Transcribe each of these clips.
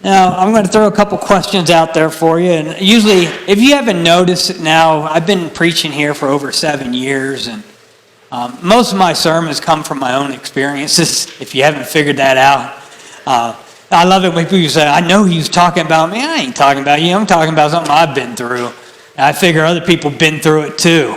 Now, I'm going to throw a couple questions out there for you. And usually, if you haven't noticed it now, I've been preaching here for over 7 years. And most of my sermons come from my own experiences, if you haven't figured that out. I love it when people say, I know he was talking about me. I ain't talking about you. I'm talking about something I've been through. And I figure other people have been through it too.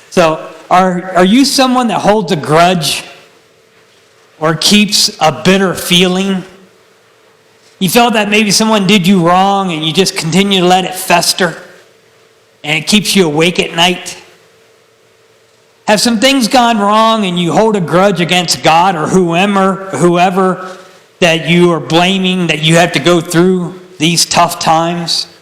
So are you someone that holds a grudge or keeps a bitter feeling? You felt that maybe someone did you wrong and you just continue to let it fester and it keeps you awake at night? Have some things gone wrong and you hold a grudge against God or whoever that you are blaming that you have to go through these tough times?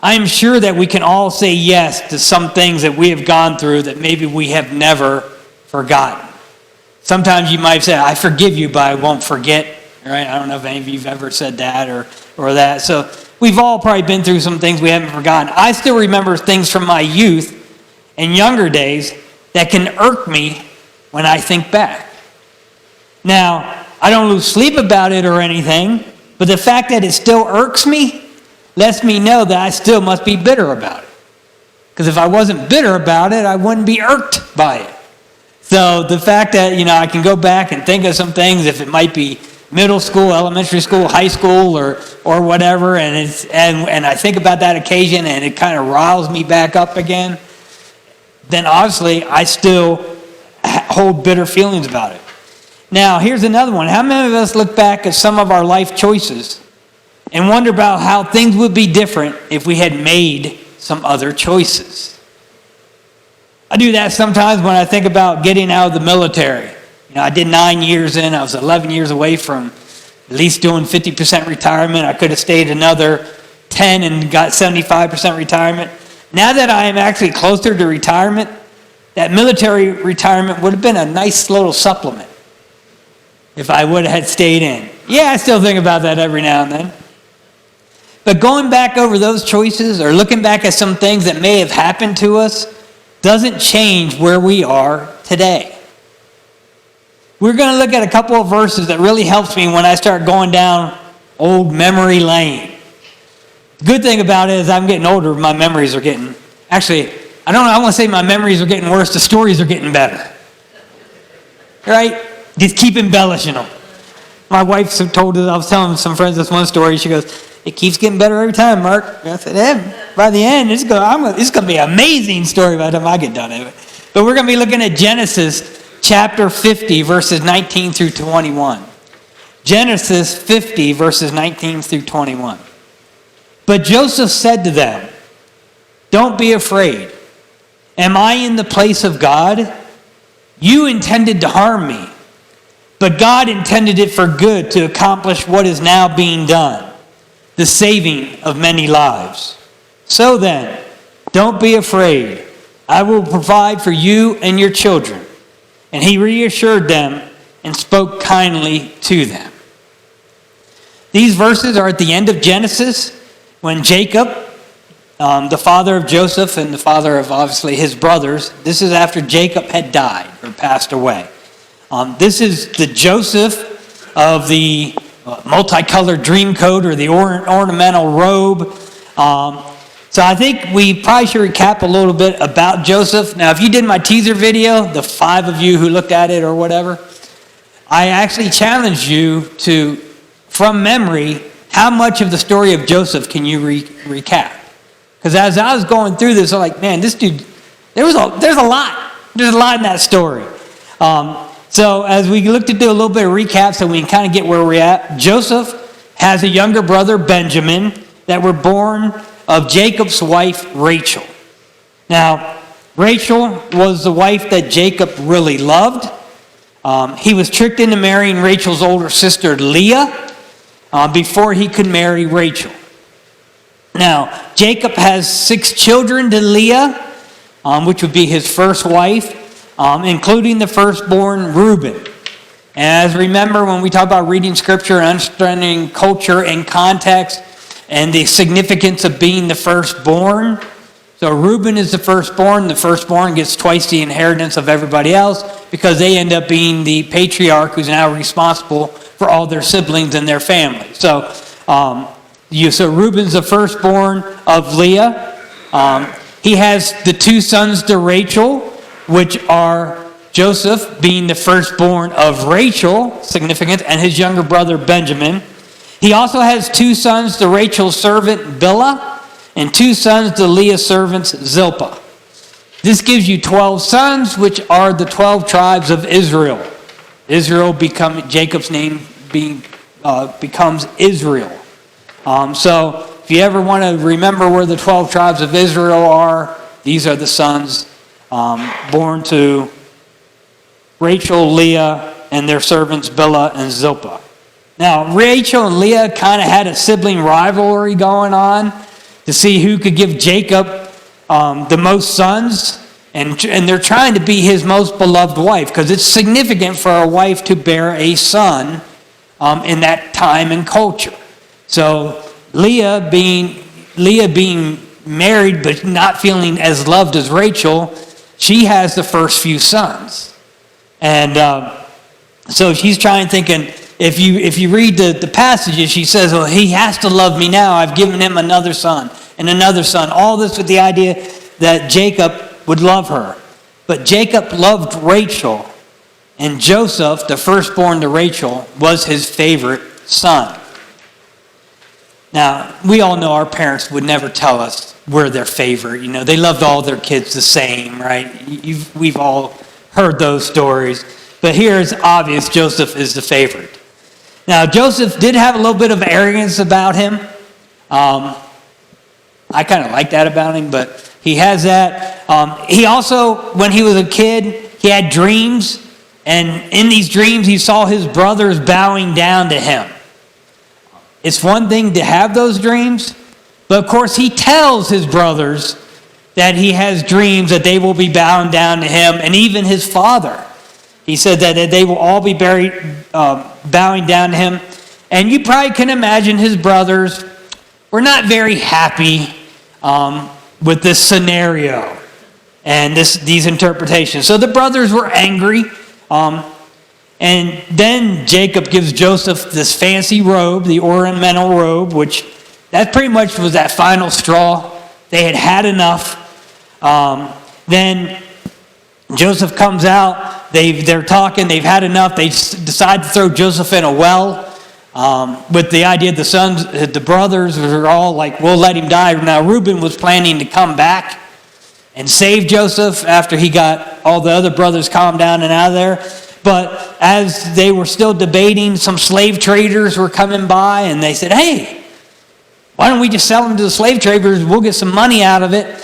I am sure that we can all say yes to some things that we have gone through that maybe we have never forgotten. Sometimes you might say, I forgive you, but I won't forget. Right? I don't know if any of you have ever said that or that. So we've all probably been through some things we haven't forgotten. I still remember things from my youth and younger days that can irk me when I think back. Now, I don't lose sleep about it or anything, but the fact that it still irks me lets me know that I still must be bitter about it. Because if I wasn't bitter about it, I wouldn't be irked by it. So the fact that, I can go back and think of some things, if it might be middle school, elementary school, high school, or whatever, and I think about that occasion and it kind of riles me back up again, then obviously I still hold bitter feelings about it. Now, here's another one. How many of us look back at some of our life choices and wonder about how things would be different if we had made some other choices? I do that sometimes when I think about getting out of the military. I did 9 years in. I was 11 years away from at least doing 50% retirement. I could have stayed another 10 and got 75% retirement. Now that I am actually closer to retirement, that military retirement would have been a nice little supplement if I would have had stayed in. Yeah, I still think about that every now and then. But going back over those choices or looking back at some things that may have happened to us doesn't change where we are today. We're going to look at a couple of verses that really helps me when I start going down old memory lane. The good thing about it is I'm getting older, my memories are getting, actually, I want to say my memories are getting worse, the stories are getting better. Right? Just keep embellishing them. My wife told us, I was telling some friends this one story, she goes, it keeps getting better every time, Mark. I said, by the end, it's going to be an amazing story by the time I get done with it. But we're going to be looking at Genesis chapter 50, verses 19 through 21. Genesis 50, verses 19 through 21. But Joseph said to them, don't be afraid. Am I in the place of God? You intended to harm me, but God intended it for good to accomplish what is now being done, the saving of many lives. So then, don't be afraid. I will provide for you and your children. And he reassured them and spoke kindly to them. These verses are at the end of Genesis when Jacob, the father of Joseph and the father of obviously his brothers, this is after Jacob had died or passed away. This is the Joseph of the multicolored dream coat or the ornamental robe. So I think we probably should recap a little bit about Joseph. Now, if you did my teaser video, the 5 of you who looked at it or whatever, I actually challenged you to, from memory, how much of the story of Joseph can you recap? Because as I was going through this, I'm like, man, this dude, there's a lot. There's a lot in that story. So as we look to do a little bit of recap so we can kind of get where we're at, Joseph has a younger brother, Benjamin, that were born of Jacob's wife, Rachel. Now, Rachel was the wife that Jacob really loved. He was tricked into marrying Rachel's older sister, Leah, before he could marry Rachel. Now, Jacob has 6 children to Leah, which would be his first wife, including the firstborn, Reuben. And as remember, when we talk about reading scripture and understanding culture and context, and the significance of being the firstborn. So Reuben is the firstborn. The firstborn gets twice the inheritance of everybody else because they end up being the patriarch who's now responsible for all their siblings and their family. So So Reuben's the firstborn of Leah. He has the two sons to Rachel, which are Joseph being the firstborn of Rachel, significant, and his younger brother Benjamin. He also has two sons to Rachel's servant Bilhah, and two sons to Leah's servants Zilpah. This gives you 12 sons, which are the 12 tribes of Israel. Jacob's name becomes Israel. So if you ever want to remember where the 12 tribes of Israel are, these are the sons born to Rachel, Leah, and their servants Bilhah and Zilpah. Now, Rachel and Leah kind of had a sibling rivalry going on to see who could give Jacob the most sons, and they're trying to be his most beloved wife, because it's significant for a wife to bear a son in that time and culture. So Leah being married but not feeling as loved as Rachel, she has the first few sons. And so she's thinking, if you read the passages, she says, well, he has to love me now. I've given him another son and another son. All this with the idea that Jacob would love her. But Jacob loved Rachel, and Joseph, the firstborn to Rachel, was his favorite son. Now, we all know our parents would never tell us we're their favorite. You know, they loved all their kids the same, right? We've all heard those stories. But here it's obvious Joseph is the favorite. Now, Joseph did have a little bit of arrogance about him. I kind of like that about him, but he has that. He also, when he was a kid, he had dreams. And in these dreams, he saw his brothers bowing down to him. It's one thing to have those dreams, but of course he tells his brothers that he has dreams that they will be bowing down to him, and even his father. He said that they will all be bowing down to him. And you probably can imagine his brothers were not very happy with this scenario and these interpretations. So the brothers were angry. And then Jacob gives Joseph this fancy robe, the ornamental robe, which that pretty much was that final straw. They had had enough. Then Joseph comes out. They're talking. They've had enough. They decide to throw Joseph in a well with the idea the brothers were all like, we'll let him die. Now Reuben was planning to come back and save Joseph after he got all the other brothers calmed down and out of there. But as they were still debating, some slave traders were coming by, and they said, hey, why don't we just sell him to the slave traders? We'll get some money out of it.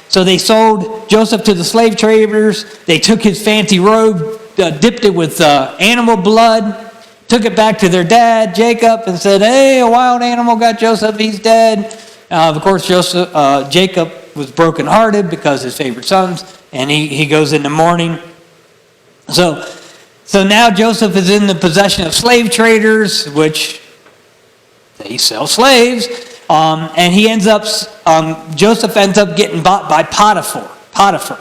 So they sold Joseph to the slave traders. They took his fancy robe, dipped it with animal blood, took it back to their dad, Jacob, and said, hey, a wild animal got Joseph, he's dead. Of course, Jacob was brokenhearted because his favorite sons, and he goes into mourning. So now Joseph is in the possession of slave traders, which they sell slaves, and Joseph ends up getting bought by Potiphar.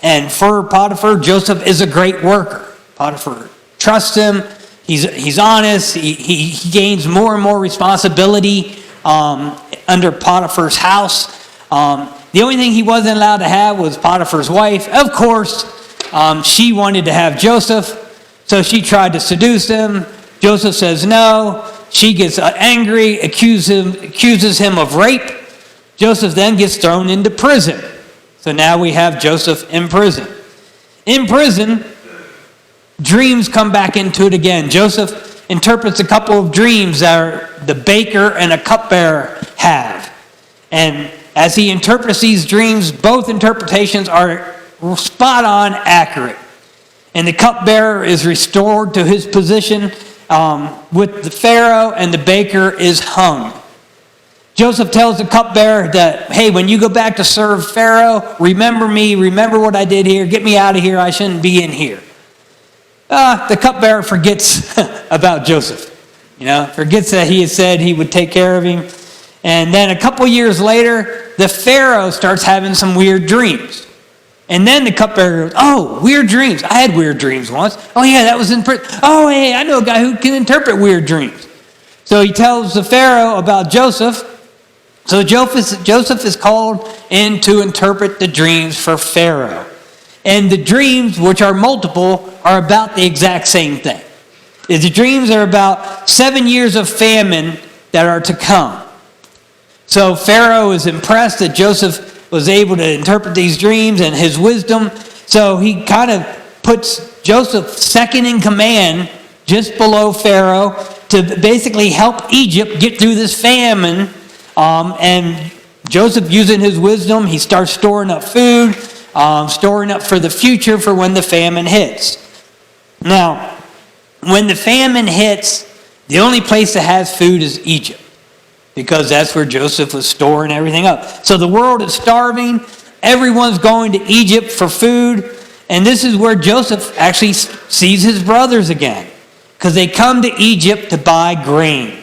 And for Potiphar, Joseph is a great worker. Potiphar trusts him. He's honest. He gains more and more responsibility under Potiphar's house. The only thing he wasn't allowed to have was Potiphar's wife. Of course, she wanted to have Joseph, so she tried to seduce him. Joseph says no. She gets angry, accuses him of rape. Joseph then gets thrown into prison. So now we have Joseph in prison. In prison, dreams come back into it again. Joseph interprets a couple of dreams that the baker and a cupbearer have. And as he interprets these dreams, both interpretations are spot on accurate. And the cupbearer is restored to his position with the Pharaoh, and the baker is hung. Joseph tells the cupbearer that, hey, when you go back to serve Pharaoh, remember me, remember what I did here, get me out of here, I shouldn't be in here. The cupbearer forgets about Joseph. Forgets that he had said he would take care of him. And then a couple years later, the Pharaoh starts having some weird dreams. And then the cupbearer goes, oh, weird dreams. I had weird dreams once. Oh, yeah, that was in prison. Oh, hey, I know a guy who can interpret weird dreams. So he tells the Pharaoh about Joseph. So Joseph is called in to interpret the dreams for Pharaoh. And the dreams, which are multiple, are about the exact same thing. The dreams are about 7 years of famine that are to come. So Pharaoh is impressed that Joseph was able to interpret these dreams and his wisdom. So he kind of puts Joseph second in command, just below Pharaoh, to basically help Egypt get through this famine. And Joseph, using his wisdom, he starts storing up food, storing up for the future for when the famine hits. Now, when the famine hits, the only place that has food is Egypt, because that's where Joseph was storing everything up. So the world is starving. Everyone's going to Egypt for food. And this is where Joseph actually sees his brothers again, because they come to Egypt to buy grain.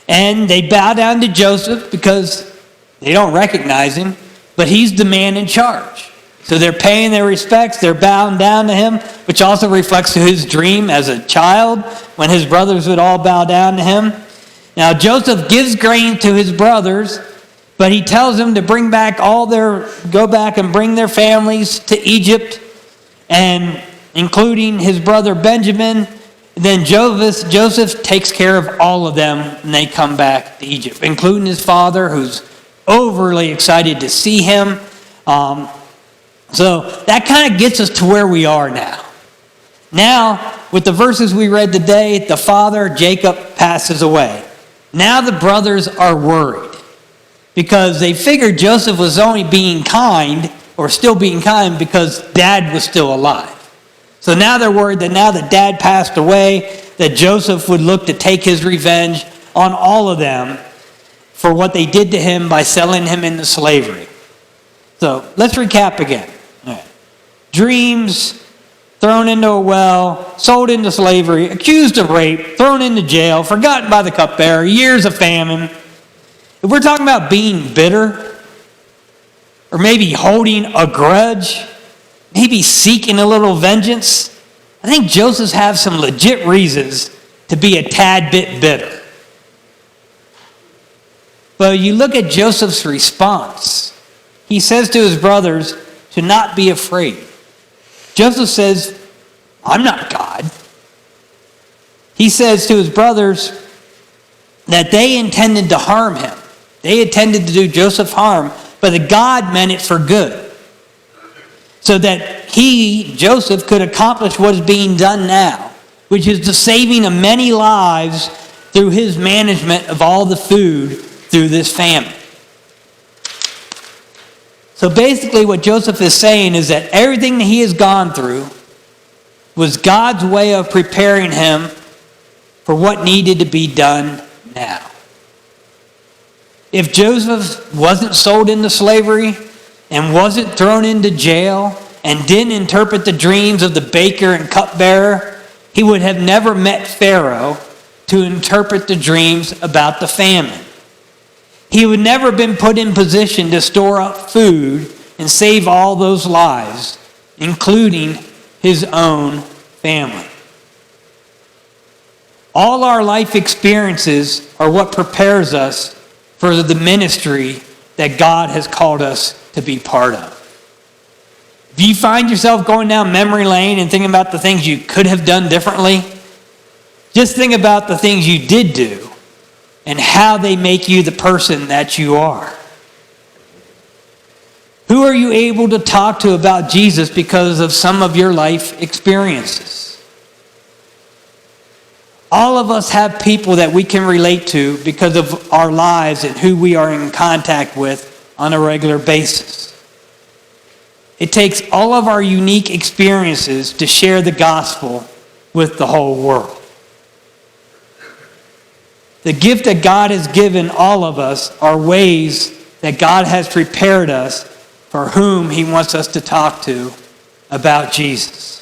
And they bow down to Joseph because they don't recognize him, but he's the man in charge. So they're paying their respects, they're bowing down to him, which also reflects his dream as a child when his brothers would all bow down to him. Now Joseph gives grain to his brothers, but he tells them to go back and bring their families to Egypt, and including his brother Benjamin. Then Joseph takes care of all of them, and they come back to Egypt, including his father, who's overly excited to see him. So that kind of gets us to where we are now. Now, with the verses we read today, the father, Jacob, passes away. Now the brothers are worried because they figured Joseph was only being kind, or still being kind, because dad was still alive. So now they're worried that now that dad passed away, that Joseph would look to take his revenge on all of them for what they did to him by selling him into slavery. So let's recap again. Right. Dreams, thrown into a well, sold into slavery, accused of rape, thrown into jail, forgotten by the cupbearer, years of famine. If we're talking about being bitter, or maybe holding a grudge, maybe seeking a little vengeance, I think Joseph has some legit reasons to be a tad bit bitter. But you look at Joseph's response. He says to his brothers to not be afraid. Joseph says, I'm not God. He says to his brothers that they intended to harm him. They intended to do Joseph harm, but that God meant it for good, so that he, Joseph, could accomplish what is being done now, which is the saving of many lives through his management of all the food through this famine. So basically what Joseph is saying is that everything that he has gone through was God's way of preparing him for what needed to be done now. If Joseph wasn't sold into slavery and wasn't thrown into jail and didn't interpret the dreams of the baker and cupbearer, he would have never met Pharaoh to interpret the dreams about the famine. He would never have been put in position to store up food and save all those lives, including his own family. All our life experiences are what prepares us for the ministry that God has called us to be part of. If you find yourself going down memory lane and thinking about the things you could have done differently, just think about the things you did do and how they make you the person that you are. Who are you able to talk to about Jesus because of some of your life experiences? All of us have people that we can relate to because of our lives and who we are in contact with on a regular basis. It takes all of our unique experiences to share the gospel with the whole world. The gift that God has given all of us are ways that God has prepared us for whom he wants us to talk to about Jesus.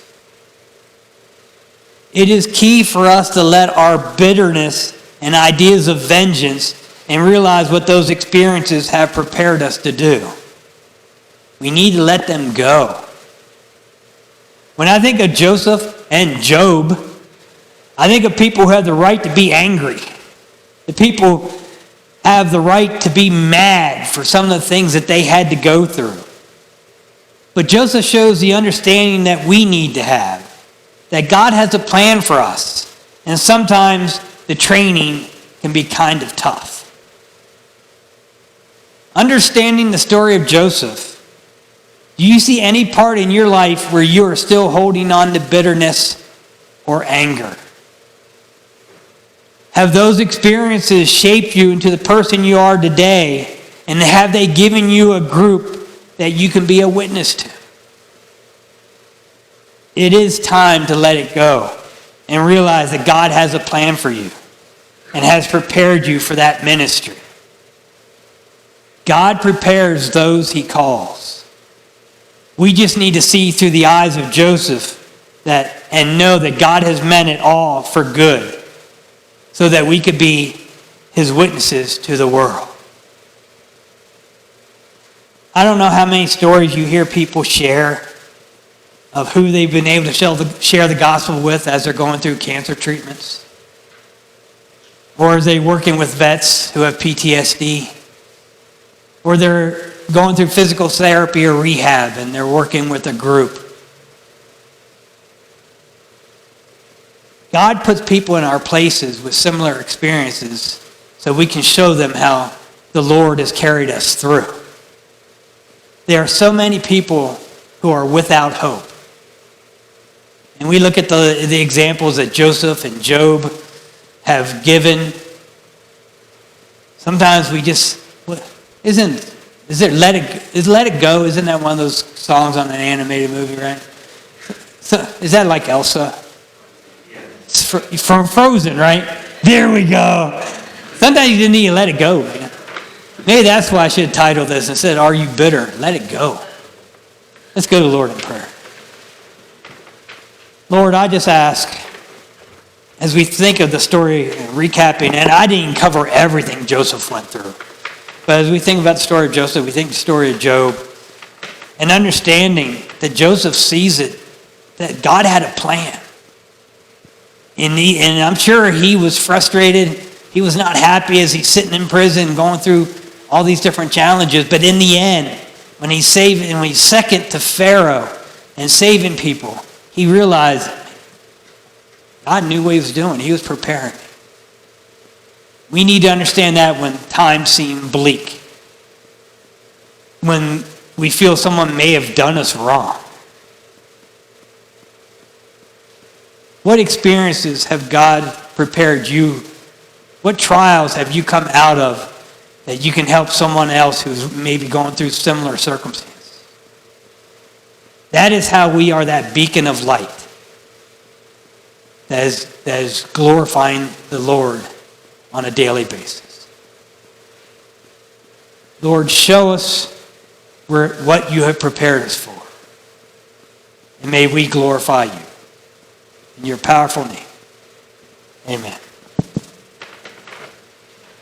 It is key for us to let our bitterness and ideas of vengeance and realize what those experiences have prepared us to do. We need to let them go. When I think of Joseph and Job, I think of people who have the right to be angry. The people have the right to be mad for some of the things that they had to go through. But Joseph shows the understanding that we need to have, that God has a plan for us. And sometimes the training can be kind of tough. Understanding the story of Joseph, do you see any part in your life where you are still holding on to bitterness or anger? Have those experiences shaped you into the person you are today? And have they given you a group that you can be a witness to? It is time to let it go and realize that God has a plan for you and has prepared you for that ministry. God prepares those he calls. We just need to see through the eyes of Joseph and know that God has meant it all for good so that we could be his witnesses to the world. I don't know how many stories you hear people share of who they've been able to share the gospel with as they're going through cancer treatments, or as they're working with vets who have PTSD, or they're going through physical therapy or rehab and they're working with a group. God puts people in our places with similar experiences so we can show them how the Lord has carried us through. There are so many people who are without hope. And we look at the examples that Joseph and Job have given. Sometimes we just, is Let It Go? Isn't that one of those songs on an animated movie, right? So, is that like Elsa? It's from Frozen, right? There we go. Sometimes you just need to let it go, man. Maybe that's why I should have titled this and said, "Are you bitter? Let it go." Let's go to the Lord in prayer. Lord, I just ask, as we think of the story, recapping, and I didn't cover everything Joseph went through, but as we think about the story of Joseph, we think the story of Job, and understanding that Joseph sees it, that God had a plan. And I'm sure he was frustrated. He was not happy as he's sitting in prison going through all these different challenges. But in the end, when he's second to Pharaoh and saving people, he realized God knew what he was doing. He was preparing. We need to understand that when times seem bleak, when we feel someone may have done us wrong. What experiences have God prepared you? What trials have you come out of that you can help someone else who's maybe going through similar circumstances? That is how we are that beacon of light that is glorifying the Lord on a daily basis. Lord, show us what you have prepared us for. And may we glorify you. In your powerful name. Amen.